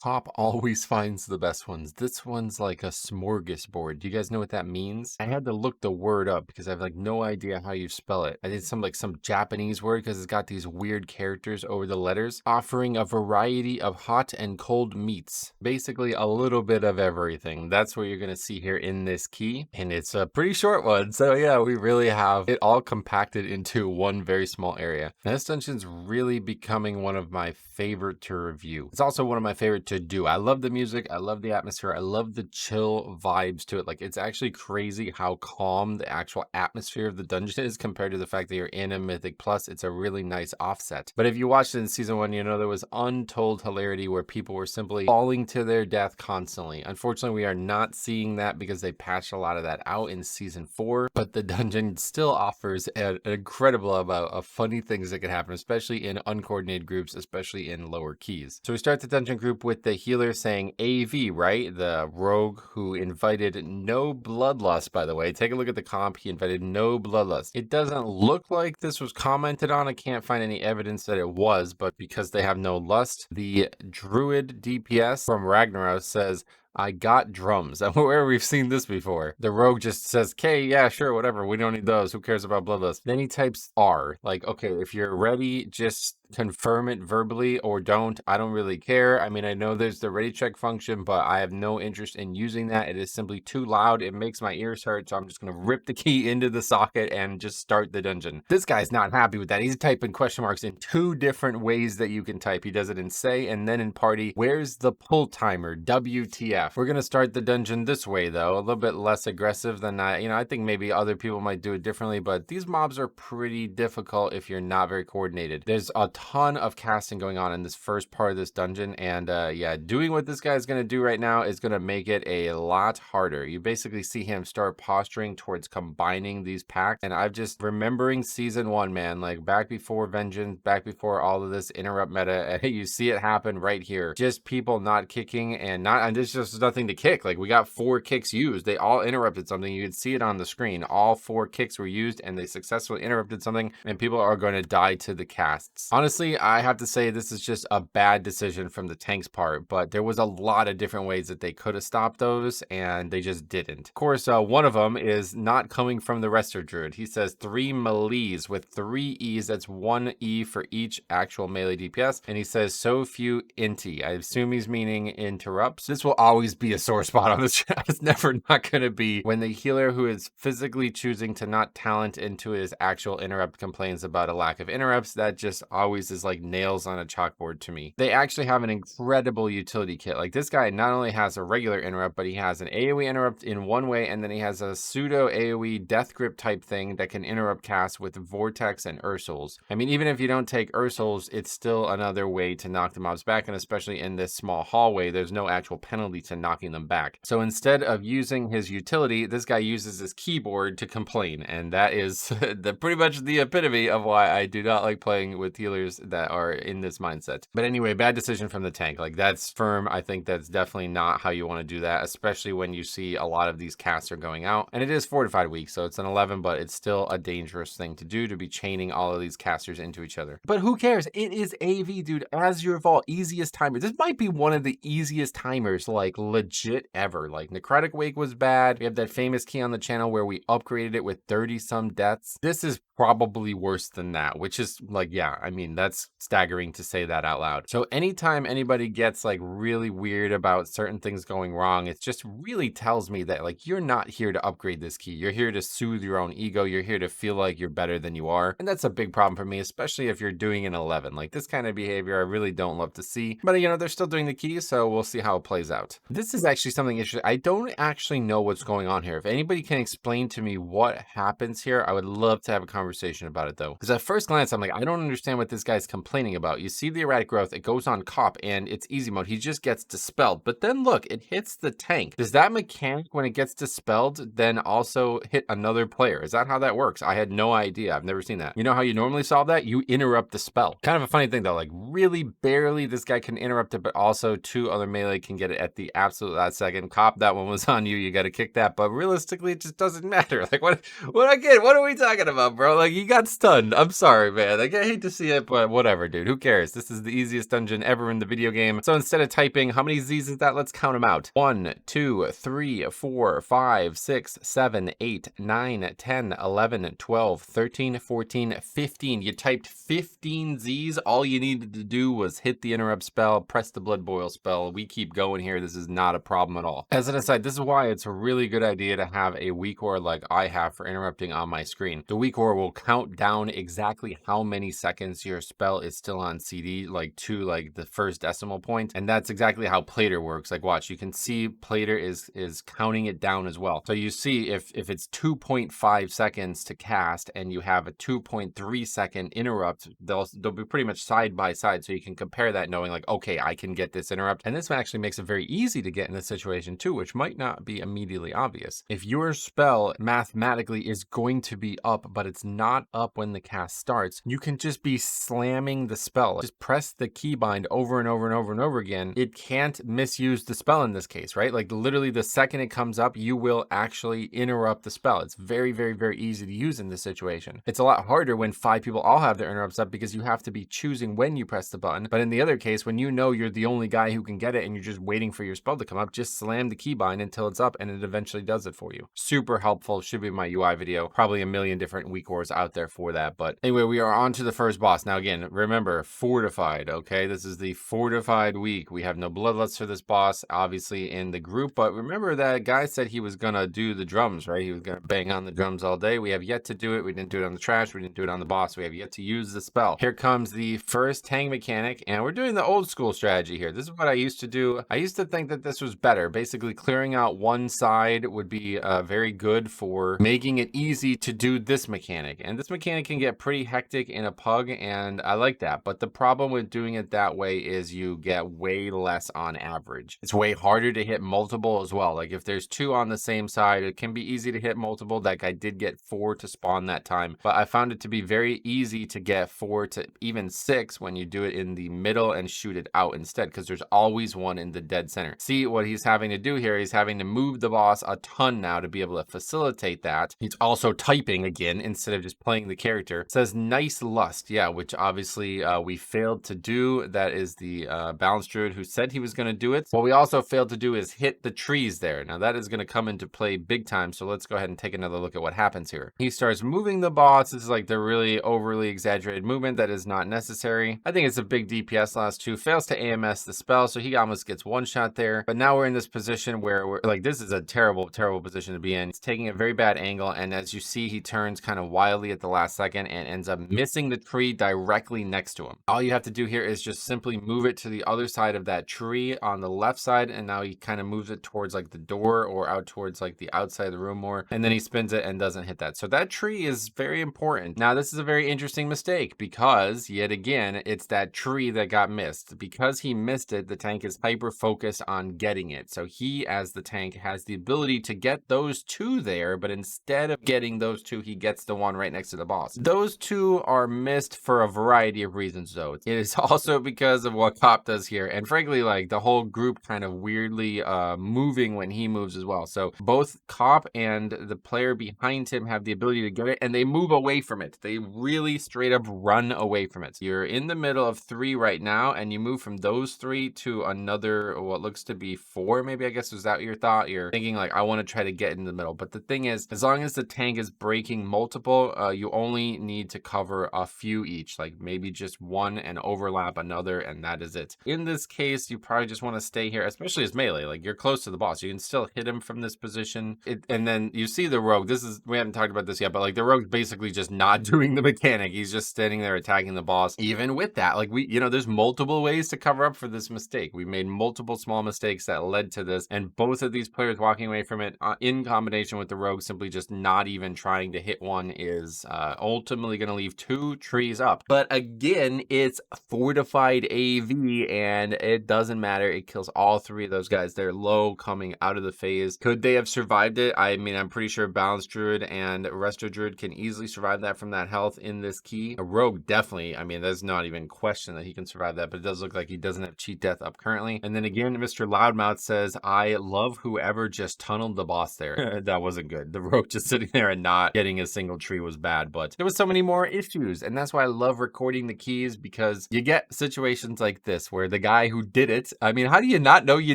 Pop always finds the best ones. This one's like a smorgasbord. Do you guys know what that means? I had to look the word up because I have like no idea how you spell it. I did some Japanese word because it's got these weird characters over the letters, offering a variety of hot and cold meats. Basically a little bit of everything. That's what you're gonna see here in this key. And it's a pretty short one. So yeah, we really have it all compacted into one very small area. Now, this dungeon's really becoming one of my favorite to review. It's also one of my favorite to do. I love the music. I love the atmosphere. I love the chill vibes to it. Like, it's actually crazy how calm the actual atmosphere of the dungeon is compared to the fact that you're in a Mythic Plus. It's a really nice offset. But if you watched it in season 1, you know there was untold hilarity where people were simply falling to their death constantly. Unfortunately, we are not seeing that because they patched a lot of that out in season 4, but the dungeon still offers an incredible amount of funny things that can happen, especially in uncoordinated groups, especially in lower keys. So we start the dungeon group with the healer saying AV, right? The rogue who invited no bloodlust, by the way. Take a look at the comp. He invited no bloodlust. It doesn't look like this was commented on. I can't find any evidence that it was, but because they have no lust, the druid DPS from Ragnarok says, I got drums. Where we've seen this before. The rogue just says, K, yeah, sure, whatever. We don't need those. Who cares about bloodlust? Then he types R. Like, okay, if you're ready, just confirm it verbally or don't. I don't really care. I mean, I know there's the ready check function, but I have no interest in using that. It is simply too loud. It makes my ears hurt. So I'm just going to rip the key into the socket and just start the dungeon. This guy's not happy with that. He's typing question marks in 2 different ways that you can type. He does it in say and then in party. Where's the pull timer? WTF. We're going to start the dungeon this way, though. A little bit less aggressive than I, I think maybe other people might do it differently, but these mobs are pretty difficult if you're not very coordinated. There's a ton of casting going on in this first part of this dungeon, and yeah, doing what this guy's going to do right now is going to make it a lot harder. You basically see him start posturing towards combining these packs, and I'm just remembering season 1, man, like back before Vengeance, back before all of this interrupt meta, and you see it happen right here. Just people not kicking and there's just nothing to kick. Like, we got 4 kicks used. They all interrupted something. You could see it on the screen. All 4 kicks were used and they successfully interrupted something, and people are going to die to the casts. Honestly, I have to say this is just a bad decision from the tank's part, but there was a lot of different ways that they could have stopped those and they just didn't. Of course, one of them is not coming from the Rester Druid. He says 3 melees with 3 E's. That's 1 E for each actual melee DPS. And he says so few inti. I assume he's meaning interrupts. This will always be a sore spot on this chat. It's never not going to be when the healer who is physically choosing to not talent into his actual interrupt complains about a lack of interrupts. That just always is like nails on a chalkboard to me. They actually have an incredible utility kit. Like, this guy not only has a regular interrupt, but he has an AoE interrupt in one way, and then he has a pseudo AoE death grip type thing that can interrupt cast with Vortex and Ursuls. I mean, even if you don't take Ursuls, it's still another way to knock the mobs back, and especially in this small hallway, there's no actual penalty to knocking them back. So instead of using his utility, this guy uses his keyboard to complain, and that is pretty much the epitome of why I do not like playing with healers that are in this mindset. But anyway, bad decision from the tank. Like, that's firm. I think that's definitely not how you want to do that, especially when you see a lot of these casts are going out. And it is fortified week, so it's an 11, but it's still a dangerous thing to do, to be chaining all of these casters into each other. But who cares? It is AV, dude. As your vault, easiest timer. This might be one of the easiest timers, like, legit ever. Like, Necrotic Wake was bad. We have that famous key on the channel where we upgraded it with 30 some deaths. This is probably worse than that, which is like, yeah, I mean, that's staggering to say that out loud. So anytime anybody gets like really weird about certain things going wrong, it just really tells me that like, you're not here to upgrade this key. You're here to soothe your own ego. You're here to feel like you're better than you are. And that's a big problem for me, especially if you're doing an 11. Like, this kind of behavior I really don't love to see, but they're still doing the key, so we'll see how it plays out. This is actually something interesting. I don't actually know what's going on here. If anybody can explain to me what happens here, I would love to have a conversation about it, though. Because at first glance, I'm like, I don't understand what this guy's complaining about. You see the erratic growth, it goes on cop, and it's easy mode. He just gets dispelled. But then look, it hits the tank. Does that mechanic, when it gets dispelled, then also hit another player? Is that how that works? I had no idea. I've never seen that. You know how you normally solve that? You interrupt the spell. Kind of a funny thing, though. Like, really barely this guy can interrupt it, but also 2 other melee can get it at the absolute last second. Cop, that one was on you. You got to kick that. But realistically, it just doesn't matter. Like, what are we talking about, bro? bro. Like, you got stunned. I'm sorry, man. Like, I hate to see it, but whatever, dude. Who cares? This is the easiest dungeon ever in the video game. So instead of typing, how many Z's is that? Let's count them out. 1, 2, 3, 4, 5, 6, 7, 8, 9, 10, 11, 12, 13, 14, 15. You typed 15 Z's. All you needed to do was hit the interrupt spell, press the blood boil spell. We keep going here. This is not a problem at all. As an aside, this is why it's a really good idea to have a weak aura like I have for interrupting on my screen. The weak aura will count down exactly how many seconds your spell is still on CD, like to like the first decimal point, and that's exactly how Plater works. Like, watch, you can see Plater is counting it down as well. So you see if it's 2.5 seconds to cast and you have a 2.3 second interrupt, they'll be pretty much side by side, so you can compare that knowing like, okay, I can get this interrupt. And this actually makes it very easy to get in this situation too, which might not be immediately obvious. If your spell mathematically is going to be up, but it's not up when the cast starts, you can just be slamming the spell. Just press the keybind over and over and over and over again. It can't misuse the spell in this case, right? Like, literally the second it comes up, you will actually interrupt the spell. It's very, very, very easy to use in this situation. It's a lot harder when 5 people all have their interrupts up because you have to be choosing when you press the button. But in the other case, when you know you're the only guy who can get it and you're just waiting for your spell to come up, just slam the keybind until it's up and it eventually does it for you. Super helpful. Should be my UI video. Probably a million different weak auras out there for that. But anyway, we are on to the first boss. Now again, remember, fortified, okay? This is the fortified week. We have no bloodlust for this boss, obviously, in the group. But remember that guy said he was gonna do the drums, right? He was gonna bang on the drums all day. We have yet to do it. We didn't do it on the trash. We didn't do it on the boss. We have yet to use the spell. Here comes the first hang mechanic, and we're doing the old school strategy here. This is what I used to do. I used to think that this was better. Basically, clearing out one side would be very good for making it easy to do this mechanic. And this mechanic can get pretty hectic in a pug, and I like that. But the problem with doing it that way is you get way less on average. It's way harder to hit multiple as well. Like, if there's 2 on the same side, it can be easy to hit multiple. Like, I did get 4 to spawn that time, but I found it to be very easy to get 4 to even 6 when you do it in the middle and shoot it out instead, because there's always one in the dead center. See what he's having to do here? He's having to move the boss a ton now to be able to facilitate that. He's also typing again instead of just playing the character. It says nice lust, yeah, which obviously we failed to do. That is the balance druid who said he was going to do it. What we also failed to do is hit the trees there. Now that is going to come into play big time, so let's go ahead and take another look at what happens here. He starts moving the boss. This is like the really overly exaggerated movement that is not necessary. I think it's a big DPS loss too. Fails to AMS the spell, so he almost gets one shot there. But now we're in this position where we're like, this is a terrible, terrible position to be in. He's taking a very bad angle, and as you see, he turns kind of wildly at the last second and ends up missing the tree directly next to him. All you have to do here is just simply move it to the other side of that tree on the left side, and now he kind of moves it towards like the door or out towards like the outside of the room more, and then he spins it and doesn't hit that. So that tree is very important. Now this is a very interesting mistake because yet again, it's that tree that got missed. Because he missed it, the tank is hyper focused on getting it. So he, as the tank, has the ability to get those 2 there, but instead of getting those 2, he gets the one right next to the boss. Those 2 are missed for a variety of reasons though. It is also because of what Cop does here, and frankly, like, the whole group kind of weirdly moving when he moves as well. So both Cop and the player behind him have the ability to get it, and they move away from it. They really straight up run away from it. You're in the middle of 3 right now, and you move from those 3 to another, what looks to be 4, maybe, I guess. Was that your thought? You're thinking like, I want to try to get in the middle. But the thing is, as long as the tank is breaking multiple, you only need to cover a few each, like maybe just one and overlap another, and that is it. In this case, you probably just want to stay here, especially as melee. Like, you're close to the boss. You can still hit him from this position. And then you see the rogue. We haven't talked about this yet, but like, the rogue's basically just not doing the mechanic. He's just standing there attacking the boss. Even with that, like, there's multiple ways to cover up for this mistake. We made multiple small mistakes that led to this, and both of these players walking away from it in combination with the rogue simply just not even trying to hit one is ultimately going to leave 2 trees up. But again, it's fortified AV, and it doesn't matter. It kills all 3 of those guys. They're low coming out of the phase. Could they have survived it? I mean, I'm pretty sure Balance Druid and Resto Druid can easily survive that from that health in this key. A rogue definitely, I mean, there's not even question that he can survive that, but it does look like he doesn't have cheat death up currently. And then again, Mr. Loudmouth says, I love whoever just tunneled the boss there. That wasn't good. The rogue just sitting there and not getting a single tree was bad, but there was so many more issues. And that's why I love recording the keys, because you get situations like this where the guy who did it, I mean, how do you not know you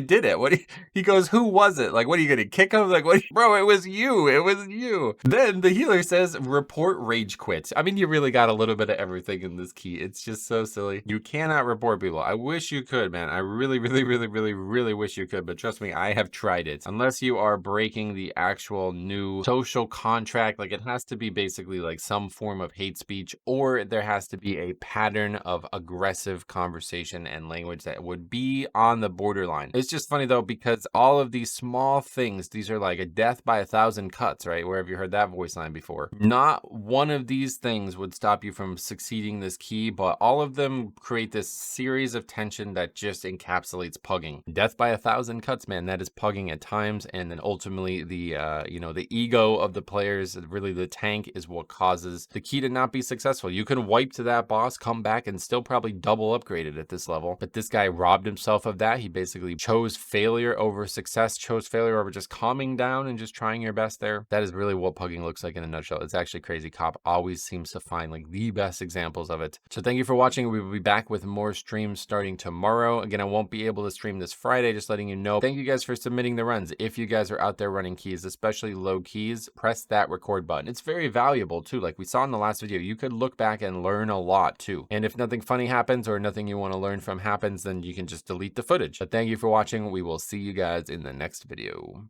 did it? He goes, who was it? Like, what are you gonna kick him? Like, what? Bro, it was you. It was you. Then the healer says, report rage quit. I mean, you really got a little bit of everything in this key. It's just so silly. You cannot report people. I wish you could, man. I really, really, really, really, really wish you could. But trust me, I have tried it. Unless you are breaking the actual new social contract, like it has to be basically like some form of hate speech, or there has to be a pattern of aggressive conversation and language that would be on the borderline. It's just funny though, because all of these small things, these are like a death by 1,000 cuts, right? Where have you heard that voice line before? Not one of these things would stop you from succeeding this key, but all of them create this series of tension that just encapsulates pugging. Death by 1,000 cuts, man, that is pugging at times, and then ultimately the the ego of the players, really the tank, is what causes the key to not be successful. You can wipe to that boss, come back, and still probably double upgraded at this level, but this guy robbed himself of that. He basically chose failure over success, chose failure over just calming down and just trying your best there. That is really what pugging looks like in a nutshell. It's actually crazy. Cop always seems to find like the best examples of it. So thank you for watching. We will be back with more streams starting tomorrow. Again, I won't be able to stream this Friday, just letting you know. Thank you guys for submitting the runs. If you guys are out there running keys, especially low keys, press that record button. It's very valuable too. Like we saw in the last video, you could look back and learn a lot too. And if nothing funny happens or nothing you want to learn from happens, then you can just delete the footage. But thank you for watching. We will see you guys in the next video.